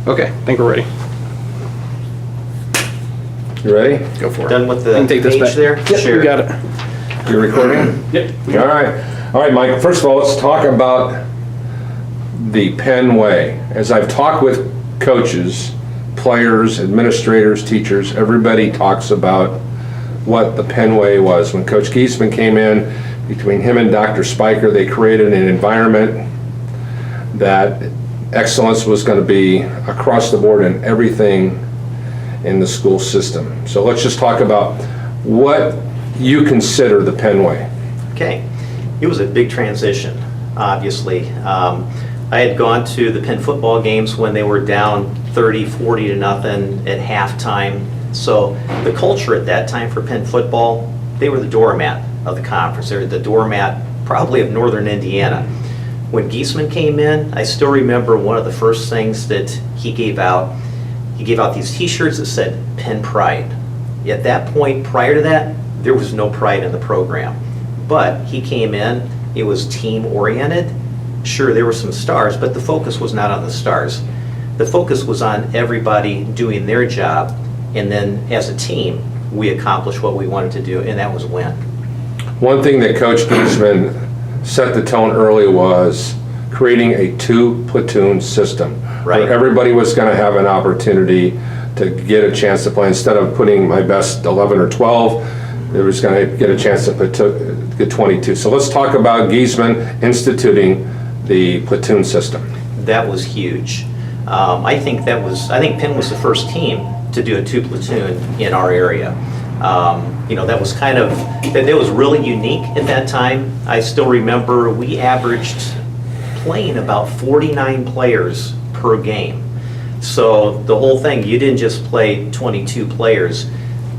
Okay, I think we're ready. You ready? Go for it. Done with I the can take this page back. there? Yep, Sure. you got it. You recording? Yep. All right, Mike, first of all, let's talk about the Penn way. As I've talked with coaches, players, administrators, teachers, everybody talks about what the Penn way was. When Coach Giesman came in, between him and Dr. Spiker, they created an environment that excellence was going to be across the board in everything in the school system. So let's just talk about what you consider the Penn way. Okay. It was a big transition, obviously. I had gone to the Penn football games when they were down 30, 40 to nothing at halftime. So the culture at that time for Penn football, they were the doormat of the conference. They were the doormat probably of Northern Indiana. When Giesman came in, I still remember one of the first things that he gave out these t-shirts that said Penn Pride. At that point, prior to that, there was no pride in the program. But he came in, it was team oriented. Sure, there were some stars, but the focus was not on the stars. The focus was on everybody doing their job, and then as a team, we accomplished what we wanted to do, and that was win. One thing that Coach Giesman set the tone early was creating a 2-platoon system. Right. Where everybody was going to have an opportunity to get a chance to play. Instead of putting my best 11 or 12, they was going to get a chance to get 22. So let's talk about Giesman instituting the platoon system. That was huge. I think Penn was the first team to do a 2-platoon in our area. That was that was really unique at that time. I still remember we averaged playing about 49 players per game. So the whole thing, you didn't just play 22 players.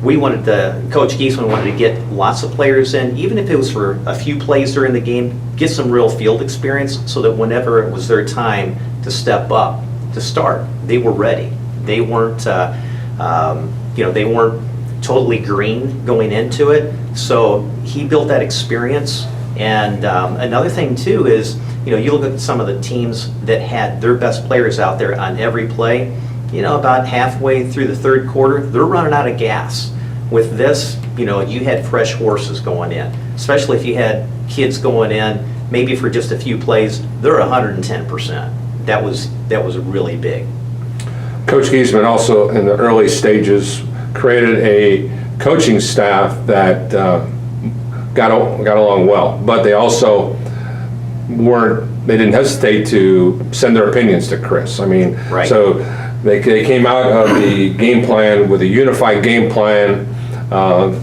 Coach Giesman wanted to get lots of players in, even if it was for a few plays during the game, get some real field experience so that whenever it was their time to step up, to start, they were ready. They weren't, they weren't totally green going into it. So he built that experience. And another thing too is, you look at some of the teams that had their best players out there on every play, about halfway through the third quarter, they're running out of gas. With this, you had fresh horses going in, especially if you had kids going in, maybe for just a few plays, they're 110%. That was really big. Coach Giesman also, in the early stages, created a coaching staff that got along well, but they also they didn't hesitate to send their opinions to Chris. I mean, right. So they came out of the game plan with a unified game plan.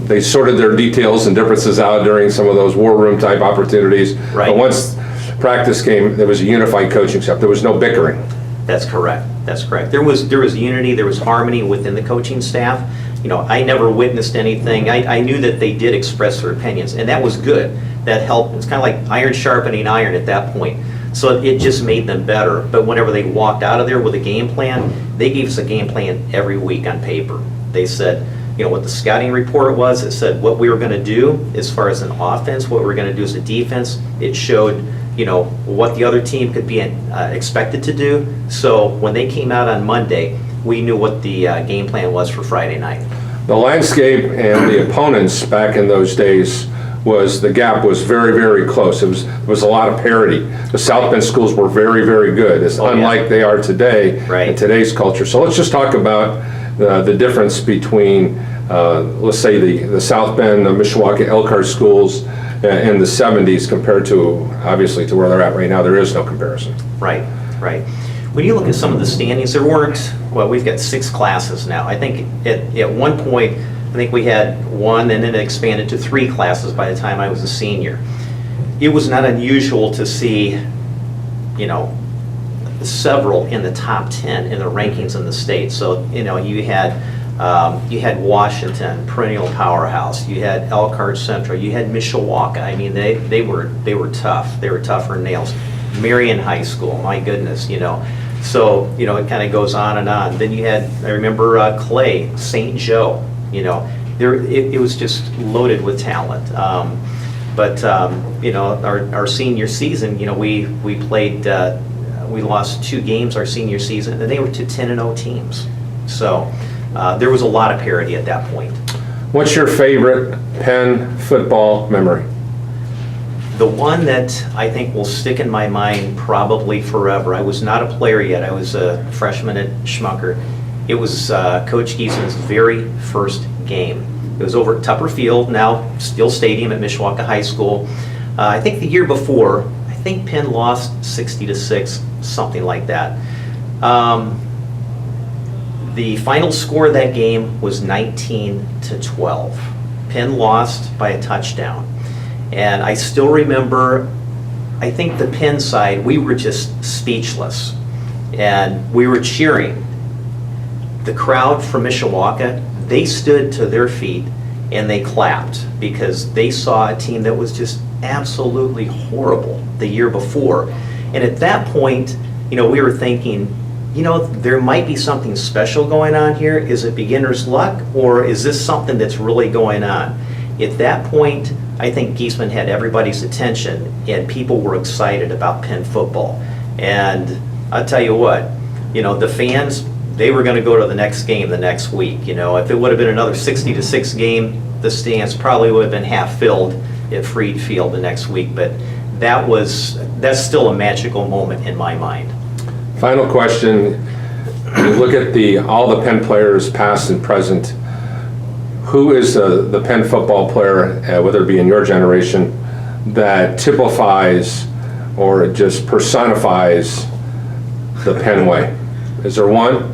They sorted their details and differences out during some of those war room type opportunities. Right. But once practice came, there was a unified coaching staff. There was no bickering. That's correct. That's correct. There was unity, there was harmony within the coaching staff. I never witnessed anything. I knew that they did express their opinions, and that was good. That helped. It's kind of like iron sharpening iron at that point. So it just made them better. But whenever they walked out of there with a game plan, they gave us a game plan every week on paper. They said, what the scouting report was, it said what we were going to do as far as an offense, what we were going to do as a defense. It showed, what the other team could be expected to do. So when they came out on Monday, we knew what the game plan was for Friday night. The landscape and the opponents back in those days the gap was very, very close. It was a lot of parity. The South Bend schools were very, very good. It's unlike they are today in today's culture. So let's just talk about the difference between, let's say, the South Bend, the Mishawaka, Elkhart schools in the 70s compared to, obviously, to where they're at right now. There is no comparison. Right, right. When you look at some of the standings, we've got 6 classes now. I think at one point, we had 1 and then it expanded to 3 classes by the time I was a senior. It was not unusual to see, several in the top 10 in the rankings in the state. So, you had Washington, perennial powerhouse. You had Elkhart Central. You had Mishawaka. I mean, they were tough. They were tougher than nails. Marion High School, my goodness, So, it kind of goes on and on. Then you had, I remember Clay, St. Joe, it was just loaded with talent. But our senior season, we played we lost 2 games our senior season, and they were 2 10-0 teams. So there was a lot of parity at that point. What's your favorite Penn football memory? The one that I think will stick in my mind probably forever, I was not a player yet, I was a freshman at Schmucker. It was Coach Giesman's very first game. It was over at Tupper Field, now Steel Stadium at Mishawaka High School. I think the year before, I think Penn lost 60-6, something like that. The final score of that game was 19-12. Penn lost by a touchdown. And I still remember, I think the Penn side, we were just speechless. And we were cheering. The crowd from Mishawaka, they stood to their feet and they clapped because they saw a team that was just absolutely horrible the year before. And at that point, we were thinking, there might be something special going on here. Is it beginner's luck, or is this something that's really going on? At that point, I think Giesman had everybody's attention, and people were excited about Penn football. And I'll tell you what, the fans, they were going to go to the next game the next week. If it would have been another 60-6 game, the stands probably would have been half filled at Freed Field the next week. But that's still a magical moment in my mind. Final question. When you look at all the Penn players, past and present, who is the Penn football player, whether it be in your generation, that typifies or just personifies the Penn way? Is there one?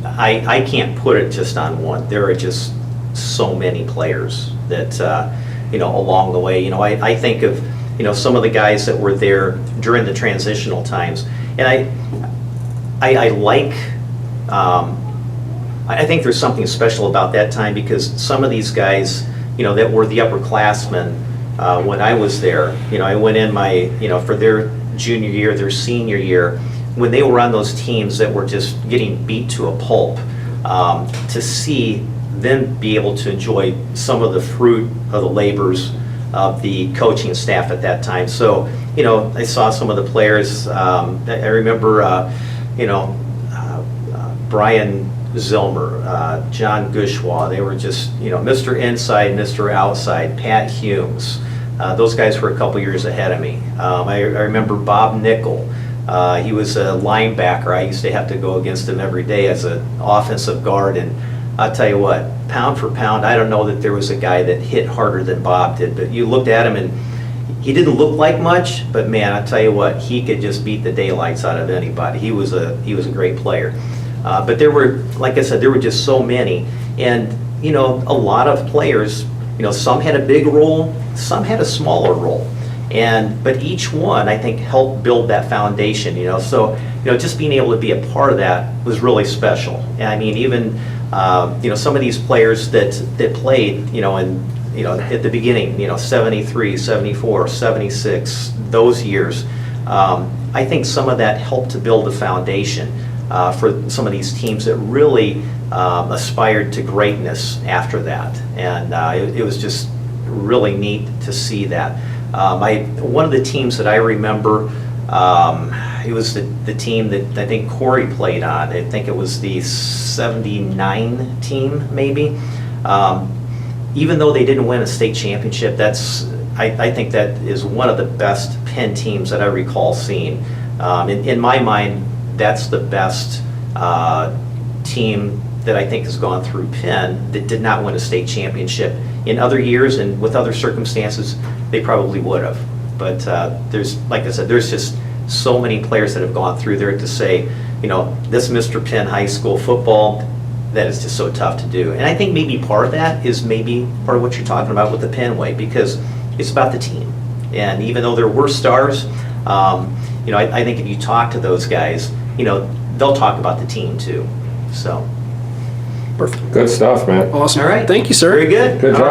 I can't put it just on one. There are just so many players that, along the way. I think of, some of the guys that were there during the transitional times. And I think there's something special about that time because some of these guys, that were the upperclassmen when I was there, I went in for their junior year, their senior year, when they were on those teams that were just getting beat to a pulp, to see them be able to enjoy some of the fruit of the labors of the coaching staff at that time. So, I saw some of the players. I remember, Brian Zilmer, John Gushwa. They were just, Mr. Inside, Mr. Outside, Pat Humes. Those guys were a couple years ahead of me. I remember Bob Nickel. He was a linebacker. I used to have to go against him every day as an offensive guard. And I'll tell you what, pound for pound, I don't know that there was a guy that hit harder than Bob did. But you looked at him and he didn't look like much, but man, I'll tell you what, he could just beat the daylights out of anybody. He was a great player. But there were, like I said, there were just so many. And, a lot of players, some had a big role, some had a smaller role. But each one, I think, helped build that foundation, So, just being able to be a part of that was really special. And I mean, even, some of these players that played, at the beginning, 73, 74, 76, those years, I think some of that helped to build the foundation for some of these teams that really aspired to greatness after that. And it was just really neat to see that. One of the teams that I remember, it was the team that I think Corey played on. I think it was the 79 team, maybe. Even though they didn't win a state championship, I think that is one of the best Penn teams that I recall seeing. In my mind, that's the best team that I think has gone through Penn that did not win a state championship. In other years and with other circumstances, they probably would have. But like I said, there's just so many players that have gone through there to say, this Mr. Penn High School football, that is just so tough to do. And I think maybe part of that is maybe part of what you're talking about with the Penn way, because it's about the team. And even though there were stars, I think if you talk to those guys, they'll talk about the team too. So. Perfect. Good stuff, man. Awesome. All right. Thank you, sir. Very good. Good job.